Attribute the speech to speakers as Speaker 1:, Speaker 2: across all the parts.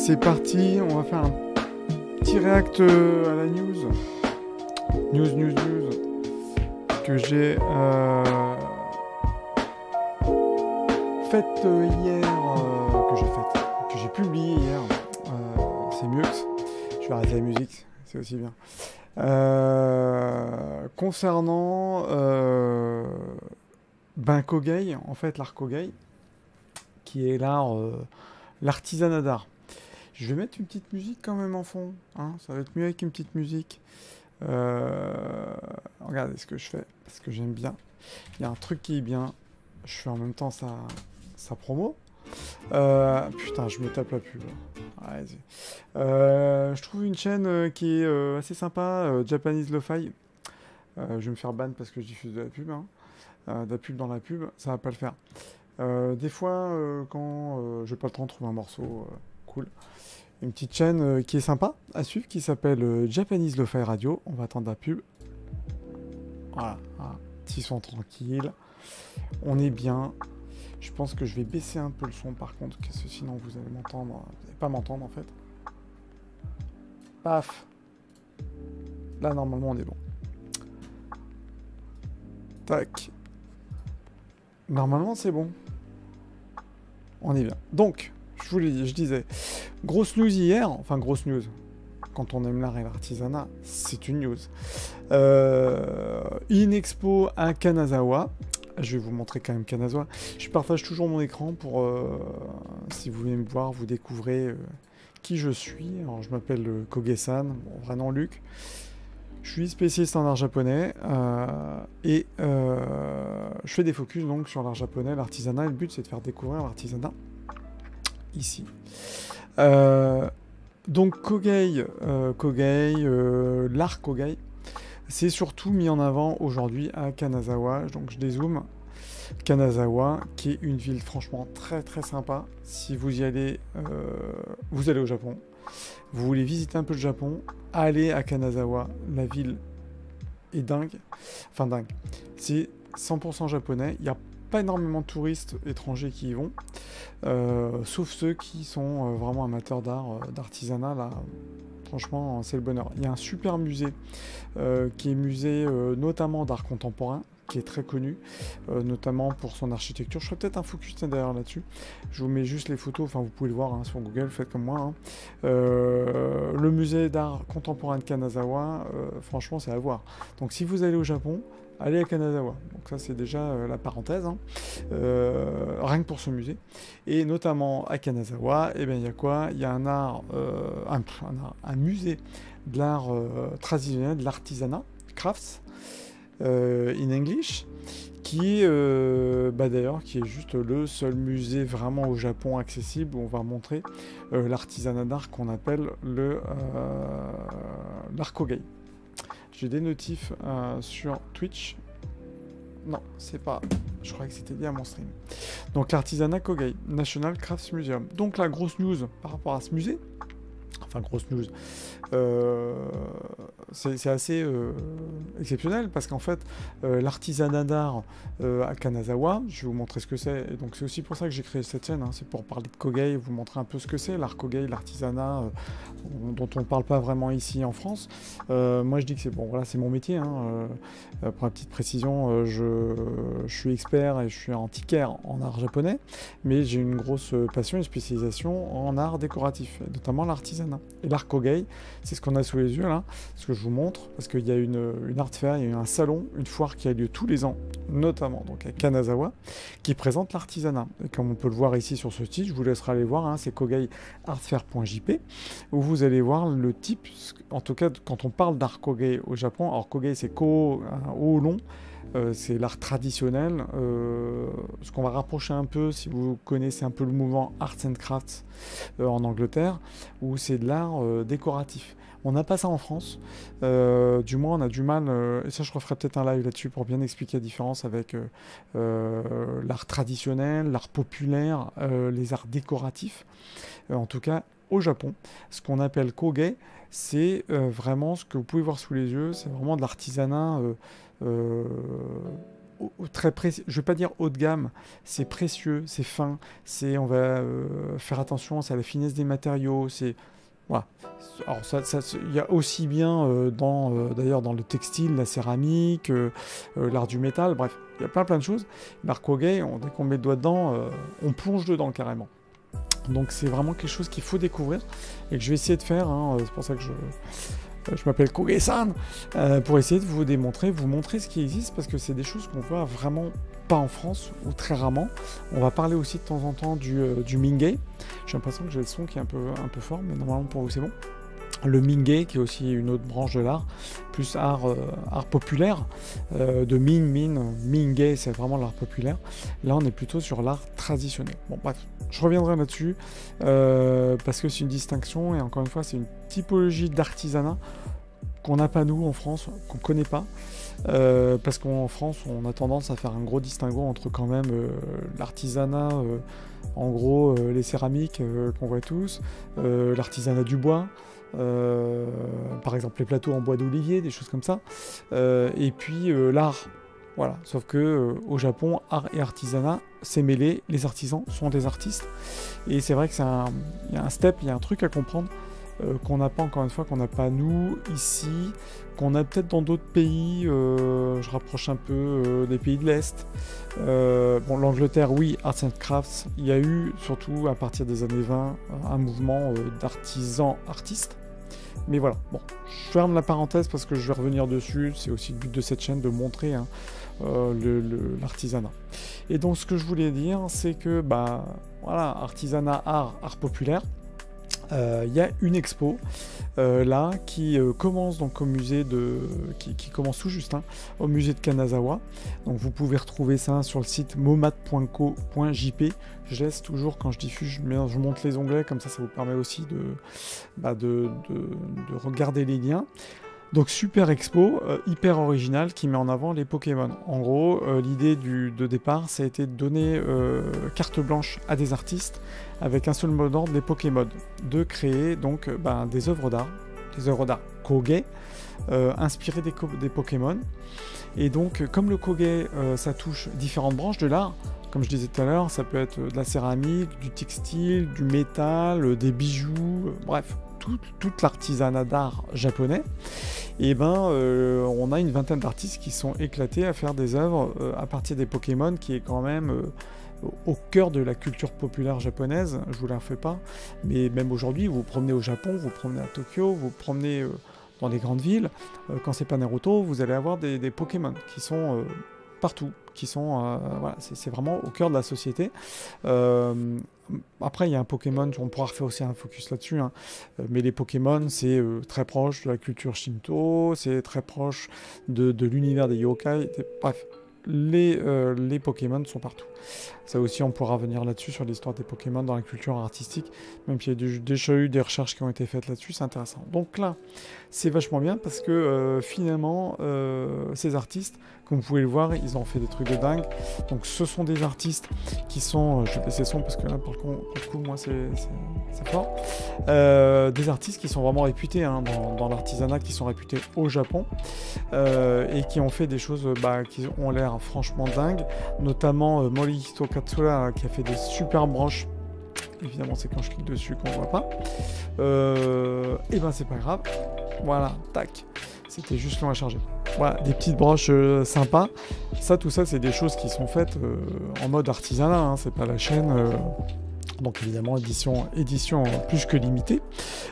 Speaker 1: c'est parti, on va faire un petit react à la news. News que j'ai faite hier, que j'ai publié hier. C'est mieux. Je vais arrêter la musique, c'est aussi bien. Concernant Kogai, en fait l'art Kogai, qui est l'art, l'artisanat d'art. Je vais mettre une petite musique quand même en fond, hein, ça va être mieux avec une petite musique. Regardez ce que je fais, parce que j'aime bien. Il y a un truc qui est bien, je fais en même temps sa promo. Putain, je me tape la pub. Allez-y. Je trouve une chaîne qui est assez sympa, Japanese Lo-Fi. Je vais me faire ban parce que je diffuse de la pub. Hein. De la pub dans la pub, ça va pas le faire. Des fois, quand j'ai pas le temps de trouver un morceau cool, une petite chaîne qui est sympa à suivre, qui s'appelle Japanese Lo-Fi Radio. On va attendre la pub. Voilà, ils sont tranquilles. On est bien. Je pense que je vais baisser un peu le son par contre, parce que sinon vous allez m'entendre. Vous n'allez pas m'entendre en fait. Paf. Là normalement on est bon. Tac. Normalement c'est bon. On est bien. Donc, je vous l'ai dit, je disais, grosse news hier, enfin grosse news. Quand on aime l'art et l'artisanat, c'est une news. Une expo à Kanazawa. Je vais vous montrer quand même Kanazawa. Je partage toujours mon écran pour, si vous voulez me voir, vous découvrez qui je suis. Alors, je m'appelle Koge-san, bon, vrai nom Luc. Je suis spécialiste en art japonais et je fais des focus donc sur l'art japonais, l'artisanat. Et le but, c'est de faire découvrir l'artisanat ici. Donc Kogai, l'art Kogai, c'est surtout mis en avant aujourd'hui à Kanazawa. Donc je dézoome. Kanazawa, qui est une ville franchement très très sympa. Si vous y allez, vous allez au Japon. Vous voulez visiter un peu le Japon, allez à Kanazawa. La ville est dingue. Enfin dingue. C'est 100% japonais. Il n'y a pas énormément de touristes étrangers qui y vont. Sauf ceux qui sont vraiment amateurs d'art, d'artisanat. Là, franchement, c'est le bonheur. Il y a un super musée qui est musée notamment d'art contemporain, qui est très connu, notamment pour son architecture. Je ferai peut-être un focus d'ailleurs là-dessus. Je vous mets juste les photos, enfin vous pouvez le voir hein, sur Google, faites comme moi. Hein. Le musée d'art contemporain de Kanazawa, franchement c'est à voir. Donc si vous allez au Japon, allez à Kanazawa. Donc ça c'est déjà la parenthèse, hein. Rien que pour ce musée. Et notamment à Kanazawa, eh bien, il y a quoi? Il y a un art, un musée de l'art traditionnel, de l'artisanat, crafts, in English, qui est d'ailleurs qui est juste le seul musée vraiment au Japon accessible où on va montrer l'artisanat d'art qu'on appelle l'art Kogai. J'ai des notifs sur Twitch. Non, c'est pas. Je croyais que c'était lié à mon stream. Donc l'artisanat Kogai, National Crafts Museum. Donc la grosse news par rapport à ce musée. Enfin, grosse news. C'est assez exceptionnel parce qu'en fait, l'artisanat d'art à Kanazawa, je vais vous montrer ce que c'est. Et donc, c'est aussi pour ça que j'ai créé cette chaîne. Hein, c'est pour parler de Kogai, vous montrer un peu ce que c'est, l'art Kogai, l'artisanat dont on ne parle pas vraiment ici en France. Moi, je dis que c'est bon, voilà, c'est mon métier. Hein, pour la petite précision, je suis expert et je suis antiquaire en art japonais, mais j'ai une grosse passion et spécialisation en art décoratif, et notamment l'artisanat. Et l'art Kogai, c'est ce qu'on a sous les yeux là, ce que je vous montre, parce qu'il y a une art fair, il y a eu un salon, une foire qui a lieu tous les ans, notamment donc à Kanazawa, qui présente l'artisanat. Et comme on peut le voir ici sur ce site, je vous laisserai aller voir, hein, c'est kogaiartfair.jp, où vous allez voir le type, en tout cas quand on parle d'art Kogai au Japon, alors Kogai c'est ko, un O long, c'est l'art traditionnel, ce qu'on va rapprocher un peu si vous connaissez un peu le mouvement Arts and Crafts en Angleterre, où c'est de l'art décoratif. On n'a pas ça en France, du moins on a du mal, et ça je referai peut-être un live là-dessus pour bien expliquer la différence avec l'art traditionnel, l'art populaire, les arts décoratifs, en tout cas au Japon. Ce qu'on appelle Kogai, c'est vraiment ce que vous pouvez voir sous les yeux, c'est vraiment de l'artisanat très précieux. Je vais pas dire haut de gamme, c'est précieux, c'est fin, on va faire attention à la finesse des matériaux, c'est voilà. Alors il y a aussi bien d'ailleurs dans le textile, la céramique, l'art du métal, bref, il y a plein de choses. L'art Kogei, dès qu'on met le doigt dedans, on plonge dedans carrément. Donc c'est vraiment quelque chose qu'il faut découvrir et que je vais essayer de faire. C'est pour ça que je m'appelle Kogei-san, pour essayer de vous démontrer, vous montrer ce qui existe, parce que c'est des choses qu'on voit vraiment pas en France, ou très rarement. On va parler aussi de temps en temps du Mingei. J'ai l'impression que j'ai le son qui est un peu fort, mais normalement pour vous c'est bon. Le Mingei, qui est aussi une autre branche de l'art, plus art populaire, de Mingei, c'est vraiment l'art populaire. Là, on est plutôt sur l'art traditionnel. Bon, bref, je reviendrai là-dessus, parce que c'est une distinction, et encore une fois, c'est une typologie d'artisanat qu'on n'a pas nous en France, qu'on ne connaît pas, parce qu'en France, on a tendance à faire un gros distinguo entre quand même l'artisanat, en gros, les céramiques qu'on voit tous, l'artisanat du bois, par exemple les plateaux en bois d'olivier, des choses comme ça, et puis l'art. Voilà, sauf que au Japon, art et artisanat, c'est mêlé, les artisans sont des artistes, et c'est vrai que il y a un step, il y a un truc à comprendre, qu'on n'a pas, encore une fois, qu'on n'a pas nous, ici, qu'on a peut-être dans d'autres pays, je rapproche un peu des pays de l'Est. Bon, l'Angleterre, oui, Arts and Crafts, il y a eu, surtout à partir des années 20, un mouvement d'artisans artistes. Mais voilà, bon, je ferme la parenthèse parce que je vais revenir dessus, c'est aussi le but de cette chaîne de montrer l'artisanat. Et donc ce que je voulais dire, c'est que, bah, voilà, artisanat, art populaire, il y a une expo là qui commence donc au musée qui commence tout juste, au musée de Kanazawa. Donc vous pouvez retrouver ça sur le site momat.co.jp. Je laisse toujours, quand je diffuse, je monte les onglets, comme ça vous permet aussi de regarder les liens. Donc super expo, hyper original, qui met en avant les Pokémon. En gros, l'idée de départ, ça a été de donner carte blanche à des artistes avec un seul mot d'ordre, les Pokémon, de créer donc des œuvres d'art Kogei, inspirées des Pokémon. Et donc, comme le Kogei, ça touche différentes branches de l'art. Comme je disais tout à l'heure, ça peut être de la céramique, du textile, du métal, des bijoux, bref, toute l'artisanat d'art japonais. Et on a une vingtaine d'artistes qui sont éclatés à faire des œuvres à partir des Pokémon, qui est quand même au cœur de la culture populaire japonaise. Je vous la refais pas, mais même aujourd'hui, vous vous promenez au Japon, vous vous promenez à Tokyo, vous vous promenez dans les grandes villes, quand c'est pas Naruto, vous allez avoir des Pokémon qui sont partout, qui sont voilà, c'est vraiment au cœur de la société. Après, il y a un Pokémon, on pourra refaire aussi un focus là-dessus, mais les Pokémon, c'est très proche de la culture Shinto, c'est très proche de l'univers des yokai, bref, les Pokémon sont partout. Ça aussi, on pourra revenir là-dessus sur l'histoire des Pokémon dans la culture artistique, même s'il y a déjà eu des recherches qui ont été faites là-dessus, c'est intéressant. Donc là, c'est vachement bien parce que finalement, ces artistes, comme vous pouvez le voir, ils ont fait des trucs de dingue. Donc ce sont des artistes qui sont, je vais baisser le son parce que là, pour le coup, moi, c'est fort. Des artistes qui sont vraiment réputés dans l'artisanat, qui sont réputés au Japon et qui ont fait des choses qui ont l'air franchement dingues, notamment Morihito Katsura qui a fait des super branches. Évidemment, c'est quand je clique dessus qu'on voit pas. Et c'est pas grave. Voilà, tac. C'était juste long à charger. Voilà, des petites broches sympas. Tout ça, c'est des choses qui sont faites en mode artisanat. C'est pas la chaîne. Donc évidemment, édition plus que limitée.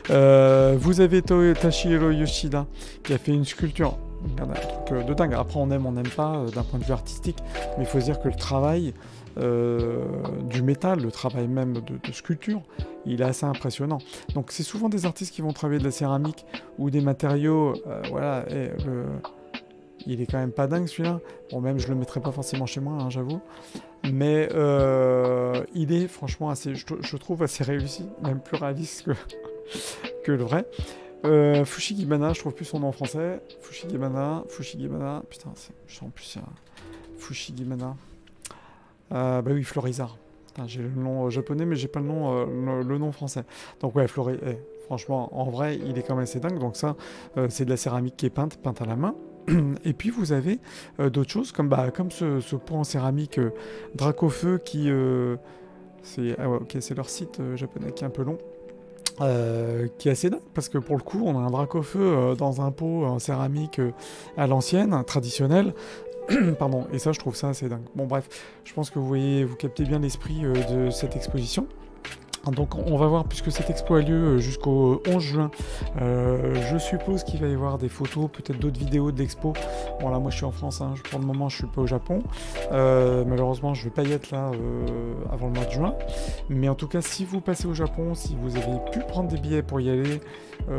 Speaker 1: Vous avez Tashihiro Yoshida qui a fait une sculpture. Regardez, un truc de dingue. Après, on aime, on n'aime pas d'un point de vue artistique. Mais il faut se dire que le travail du métal, le travail même de sculpture, il est assez impressionnant. Donc c'est souvent des artistes qui vont travailler de la céramique ou des matériaux, voilà, il est quand même pas dingue celui-là. Bon, même je le mettrais pas forcément chez moi, j'avoue. Mais il est franchement assez, je trouve assez réussi, même plus réaliste que le vrai. Fushigimana, je trouve plus son nom en français. Fushigimana, putain, en plus Fushigimana. Oui, Florizard. J'ai le nom japonais, mais j'ai pas le nom français. Donc ouais, franchement, en vrai, il est quand même assez dingue. Donc ça, c'est de la céramique qui est peinte à la main. Et puis vous avez d'autres choses comme ce pot en céramique Dracofeu qui... c'est leur site japonais qui est un peu long. Qui est assez dingue parce que pour le coup on a un Dracofeu dans un pot en céramique à l'ancienne, traditionnel. Pardon, et ça je trouve ça assez dingue. Bon bref, je pense que vous captez bien l'esprit de cette exposition. Donc on va voir, puisque cette expo a lieu jusqu'au 11 juin, je suppose qu'il va y avoir des photos, peut-être d'autres vidéos de l'expo. Bon là moi je suis en France, hein, pour le moment je suis pas au Japon, malheureusement je vais pas y être là avant le mois de juin, mais en tout cas si vous passez au Japon, si vous avez pu prendre des billets pour y aller,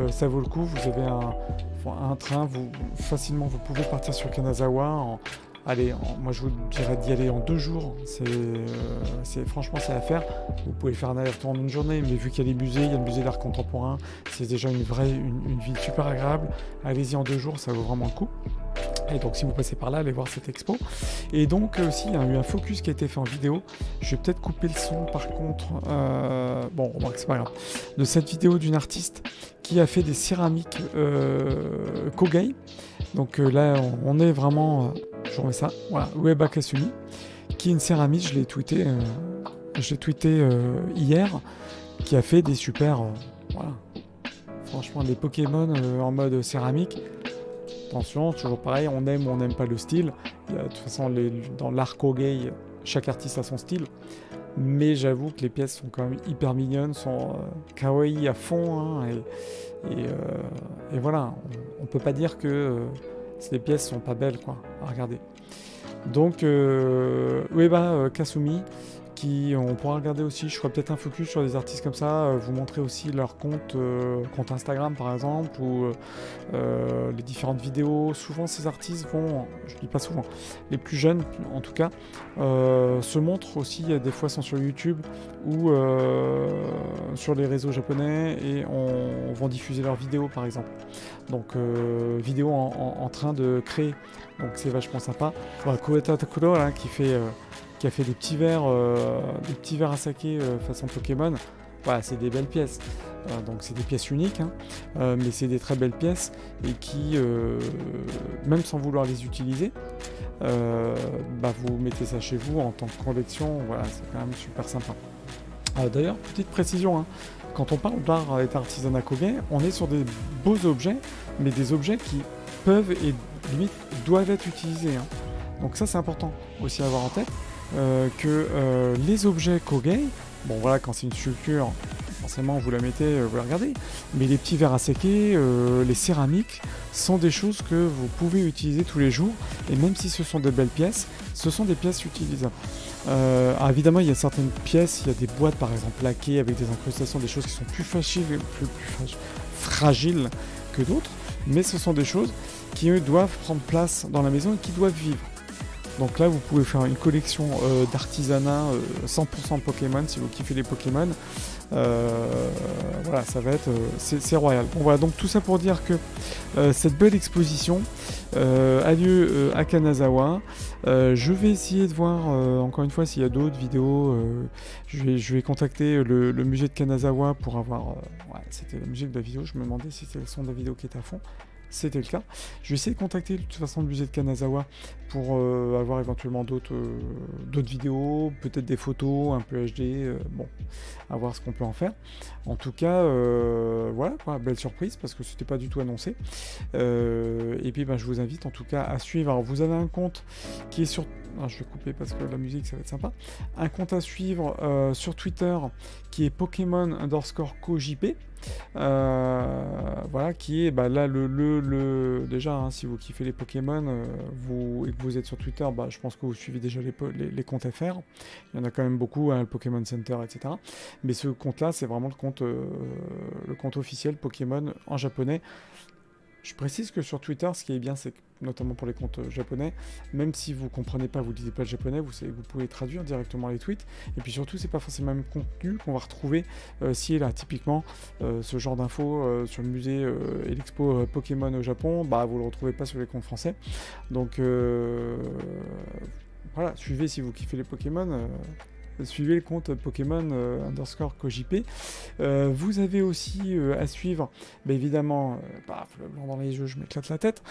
Speaker 1: ça vaut le coup. Vous avez un train, facilement vous pouvez partir sur Kanazawa Allez, moi je vous dirais d'y aller en 2 jours, franchement c'est à faire. Vous pouvez faire un aller-retour en une journée, mais vu qu'il y a les musées, il y a le musée d'art contemporain, c'est déjà une ville super agréable. Allez-y en 2 jours, ça vaut vraiment le coup. Et donc si vous passez par là, allez voir cette expo. Et donc aussi, il y a eu un focus qui a été fait en vidéo. Je vais peut-être couper le son par contre, bon, remarque, c'est pas grave, de cette vidéo d'une artiste qui a fait des céramiques Kogai. Donc là, on est vraiment... je vous remets ça. Voilà, Ueba Kasumi, qui est une céramiste, je l'ai tweeté hier, qui a fait des super... voilà. Franchement, des Pokémon en mode céramique. Attention, toujours pareil, on aime ou on n'aime pas le style. De toute façon, dans l'art Kogai, chaque artiste a son style. Mais j'avoue que les pièces sont quand même hyper mignonnes, sont kawaii à fond, hein, et voilà, on peut pas dire que ces pièces sont pas belles, quoi, à regarder. Donc, Ueba Kasumi, on pourra regarder aussi, je ferai peut-être un focus sur des artistes comme ça, vous montrer aussi leur compte Instagram par exemple, ou les différentes vidéos. Souvent ces artistes je dis pas souvent, les plus jeunes en tout cas, se montrent aussi, des fois sont sur YouTube ou sur les réseaux japonais et vont diffuser leurs vidéos par exemple. Donc vidéos en train de créer, donc c'est vachement sympa. Voilà, Koeta Takuro là, qui a fait des petits verres à saké façon Pokémon. Voilà, c'est des belles pièces. Donc c'est des pièces uniques, hein, mais c'est des très belles pièces et qui, même sans vouloir les utiliser, vous mettez ça chez vous en tant que collection. Voilà, c'est quand même super sympa. D'ailleurs, petite précision, hein, quand on parle d'art et d'artisanat Kogai, on est sur des beaux objets, mais des objets qui peuvent et limite doivent être utilisés, hein. Donc ça c'est important aussi à avoir en tête. Que les objets Kogai, bon voilà, quand c'est une sculpture, forcément vous la mettez, vous la regardez, mais les petits verres à séquer, les céramiques, sont des choses que vous pouvez utiliser tous les jours, et même si ce sont de belles pièces, ce sont des pièces utilisables. Alors évidemment, il y a certaines pièces, il y a des boîtes par exemple laquées avec des incrustations, des choses qui sont plus fragiles que d'autres, mais ce sont des choses qui eux doivent prendre place dans la maison et qui doivent vivre. Donc là, vous pouvez faire une collection d'artisanat 100% Pokémon si vous kiffez les Pokémon. Voilà, ça va être... c'est royal. Bon voilà, donc tout ça pour dire que cette belle exposition a lieu à Kanazawa. Je vais essayer de voir, encore une fois, s'il y a d'autres vidéos. Je vais contacter le musée de Kanazawa pour avoir... ouais, c'était la musique de la vidéo. Je me demandais si c'était le son de la vidéo qui était à fond. C'était le cas. Je vais essayer de contacter de toute façon le musée de Kanazawa pour avoir éventuellement d'autres vidéos, peut-être des photos un peu HD, bon, à voir ce qu'on peut en faire. En tout cas, voilà, quoi, belle surprise parce que c'était pas du tout annoncé. Et puis je vous invite en tout cas à suivre. Alors vous avez un compte qui est sur... Alors, je vais couper parce que la musique ça va être sympa. Un compte à suivre sur Twitter qui est Pokémon_CoJP. Voilà, qui est là déjà, hein, si vous kiffez les Pokémon et que vous êtes sur Twitter, je pense que vous suivez déjà les comptes FR. Il y en a quand même beaucoup, hein, le Pokémon Center, etc. Mais ce compte là c'est vraiment le compte officiel Pokémon en japonais. Je précise que sur Twitter, ce qui est bien, c'est que, notamment pour les comptes japonais, même si vous comprenez pas, vous lisez pas le japonais, vous pouvez traduire directement les tweets. Et puis surtout, c'est pas forcément le même contenu qu'on va retrouver si et là. Typiquement, ce genre d'infos sur le musée et l'expo Pokémon au Japon, vous le retrouvez pas sur les comptes français. Donc voilà, suivez si vous kiffez les Pokémon. suivez le compte Pokémon _KoJP. Vous avez aussi à suivre, bah, évidemment, le blanc dans les yeux, je m'éclate la tête,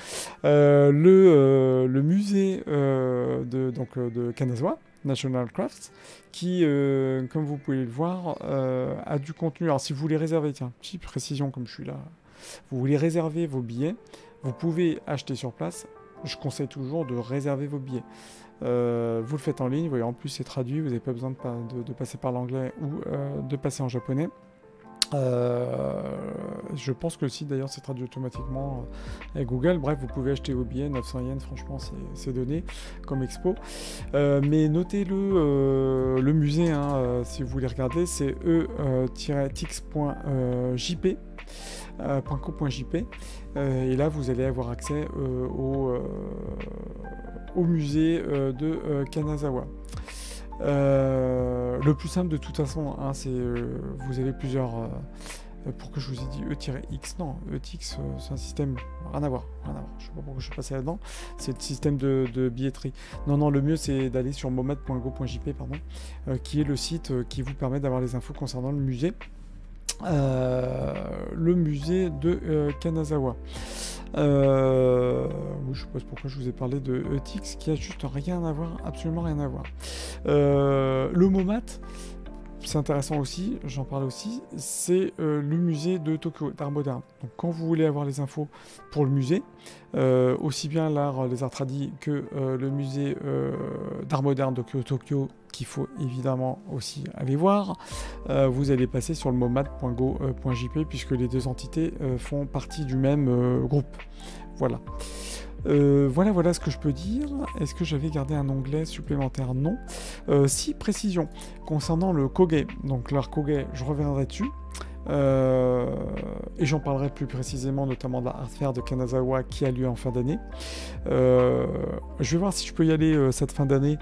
Speaker 1: le musée de Kanazawa, National Crafts, qui, comme vous pouvez le voir, a du contenu. Alors si vous voulez réserver, tiens, petite précision comme je suis là, vous voulez réserver vos billets, vous pouvez acheter sur place. Je conseille toujours de réserver vos billets. Vous le faites en ligne, vous voyez, en plus c'est traduit, vous n'avez pas besoin de passer par l'anglais ou de passer en japonais. Je pense que le site d'ailleurs c'est traduit automatiquement avec Google. Bref, vous pouvez acheter vos billets, 900 yens, franchement c'est donné comme expo. Mais notez-le, le musée, hein, si vous voulez regarder, c'est e-tix.jp. .co.jp et là vous allez avoir accès au musée de Kanazawa. Le plus simple de toute façon, hein, c'est vous avez plusieurs. Pourquoi je vous ai dit E-X? Non, E-Tix, c'est un système. Rien à voir. Je sais pas pourquoi je suis passé là-dedans. C'est le système de billetterie. Non, le mieux c'est d'aller sur momad.go.jp, pardon, qui est le site qui vous permet d'avoir les infos concernant le musée. Le musée de Kanazawa. Je suppose pourquoi je vous ai parlé de E-Tix, qui a juste rien à voir, absolument rien à voir. Le MoMAT, c'est intéressant aussi, j'en parle aussi, c'est le musée de Tokyo, d'art moderne. Donc quand vous voulez avoir les infos pour le musée, aussi bien les arts tradis que le musée d'art moderne de Tokyo, qu'il faut évidemment aussi aller voir, vous allez passer sur le momad.go.jp puisque les deux entités font partie du même groupe. Voilà. Voilà ce que je peux dire. Est-ce que j'avais gardé un onglet supplémentaire? Non. Si, précision. Concernant le Koge, donc l'art Koge, je reviendrai dessus. Et j'en parlerai plus précisément, notamment de la Art Fair de Kanazawa qui a lieu en fin d'année. Je vais voir si je peux y aller cette fin d'année.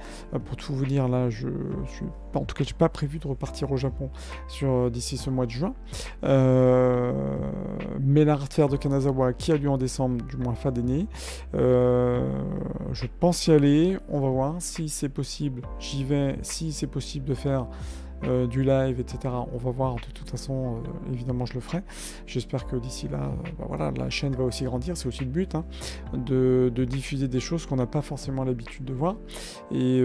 Speaker 1: Pour tout vous dire, là, en tout cas, j'ai pas prévu de repartir au Japon d'ici ce mois de juin. Mais la Art Fair de Kanazawa qui a lieu en décembre, du moins fin d'année, je pense y aller. On va voir si c'est possible. J'y vais. Si c'est possible de faire du live, etc. On va voir, de toute façon, évidemment je le ferai. J'espère que d'ici là, voilà, la chaîne va aussi grandir, c'est aussi le but, hein, de diffuser des choses qu'on n'a pas forcément l'habitude de voir. Et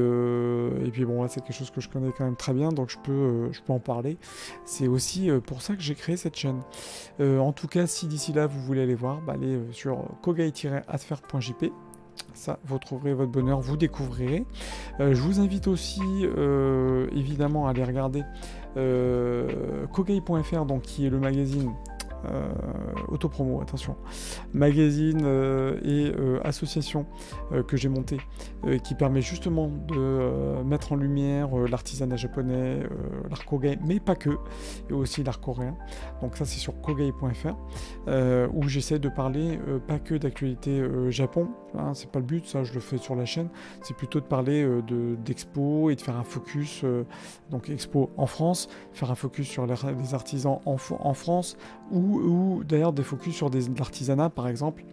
Speaker 1: puis bon, là, c'est quelque chose que je connais quand même très bien, donc je peux en parler. C'est aussi pour ça que j'ai créé cette chaîne. En tout cas, si d'ici là vous voulez aller voir, allez sur kogai-atfer.jp. Ça, vous trouverez votre bonheur, vous découvrirez. Je vous invite aussi, évidemment, à aller regarder kogai.fr, donc qui est le magazine autopromo, attention, magazine et association que j'ai monté, qui permet justement de mettre en lumière l'artisanat japonais, l'art kogai, mais pas que, et aussi l'art coréen. Donc ça c'est sur kogai.fr, où j'essaie de parler pas que d'actualité Japon, hein, c'est pas le but, ça je le fais sur la chaîne, c'est plutôt de parler d'expo et de faire un focus, donc expo en France, faire un focus sur les artisans en France, ou d'ailleurs des focus sur l'artisanat, par exemple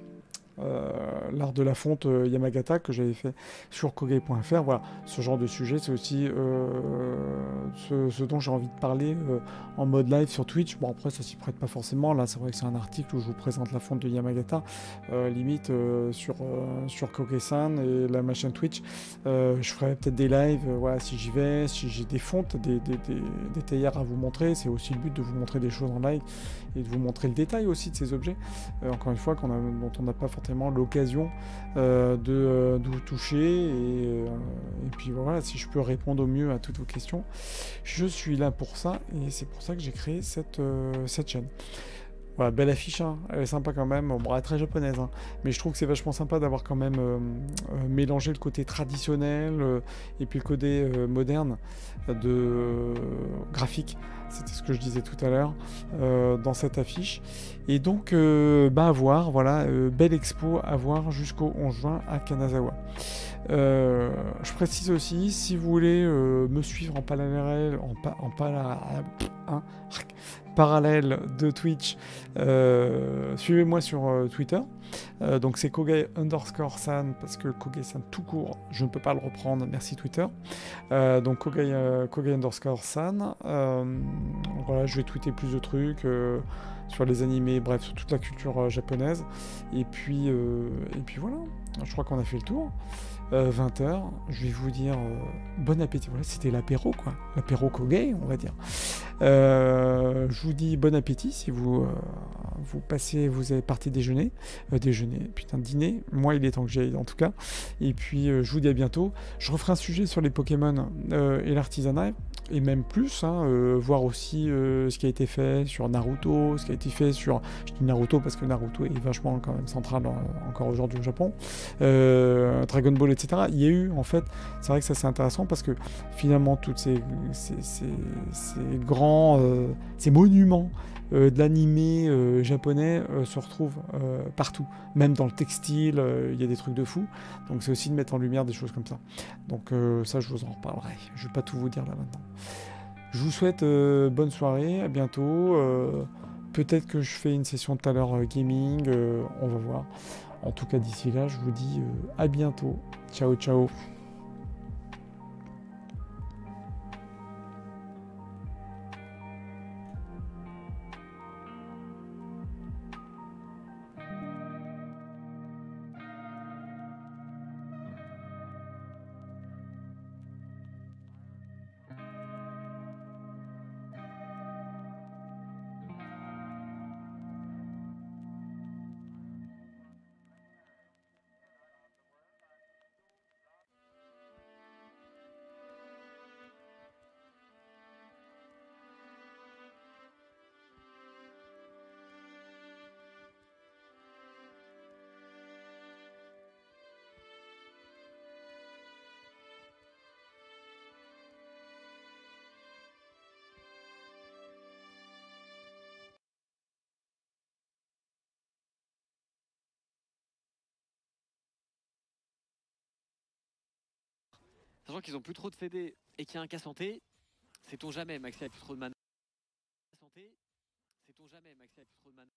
Speaker 1: l'art de la fonte Yamagata que j'avais fait sur kogai.fr. Voilà, ce genre de sujet, c'est aussi ce dont j'ai envie de parler en mode live sur Twitch. Bon, après ça s'y prête pas forcément, là c'est vrai que c'est un article où je vous présente la fonte de Yamagata, limite sur Kogai-san et ma chaîne Twitch. Je ferai peut-être des lives, voilà, si j'y vais, si j'ai des fontes, des théières à vous montrer. C'est aussi le but de vous montrer des choses en live et de vous montrer le détail aussi de ces objets, encore une fois, dont on n'a pas forcément l'occasion de vous toucher, et puis voilà, si je peux répondre au mieux à toutes vos questions, je suis là pour ça, et c'est pour ça que j'ai créé cette chaîne. Voilà, belle affiche, hein. Elle est sympa quand même, bon, elle est très japonaise, hein. Mais je trouve que c'est vachement sympa d'avoir quand même mélangé le côté traditionnel et puis le côté moderne graphique. C'était ce que je disais tout à l'heure dans cette affiche. Et donc, à voir, voilà, belle expo à voir jusqu'au 11 juin à Kanazawa. Je précise aussi, si vous voulez me suivre en parallèle, parallèle de Twitch, suivez-moi sur Twitter. Donc c'est Kogai_san, parce que Kogai-san tout court, je ne peux pas le reprendre, merci Twitter. Donc Kogai_san. Voilà, je vais tweeter plus de trucs sur les animés, bref, sur toute la culture japonaise. Et puis voilà, je crois qu'on a fait le tour. 20h, je vais vous dire bon appétit. Voilà, c'était l'apéro, quoi. L'apéro Kogai, on va dire. Je vous dis bon appétit si vous avez parti déjeuner. Dîner. Moi, il est temps que j'y aille en tout cas. Et puis, je vous dis à bientôt. Je referai un sujet sur les Pokémon et l'artisanat. Et même plus, voir aussi ce qui a été fait sur Naruto, ce qui a été fait sur... Je dis Naruto parce que Naruto est vachement quand même central encore aujourd'hui au Japon. Dragon Ball, etc. Il y a eu, en fait, c'est vrai que ça c'est intéressant parce que finalement, toutes ces grands... ces monuments de l'animé japonais se retrouvent partout. Même dans le textile, il y a des trucs de fou. Donc c'est aussi de mettre en lumière des choses comme ça. Donc ça, je vous en reparlerai. Je ne vais pas tout vous dire là maintenant. Je vous souhaite bonne soirée, à bientôt. Peut-être que je fais une session tout à l'heure gaming, on va voir. En tout cas, d'ici là, je vous dis à bientôt. Ciao, ciao.
Speaker 2: Sachant qu'ils ont plus trop de CD et qu'il y a un cas santé, sait-on jamais, Maxi a plus trop de mana. Santé, sait-on jamais, Maxi a plus trop de mana.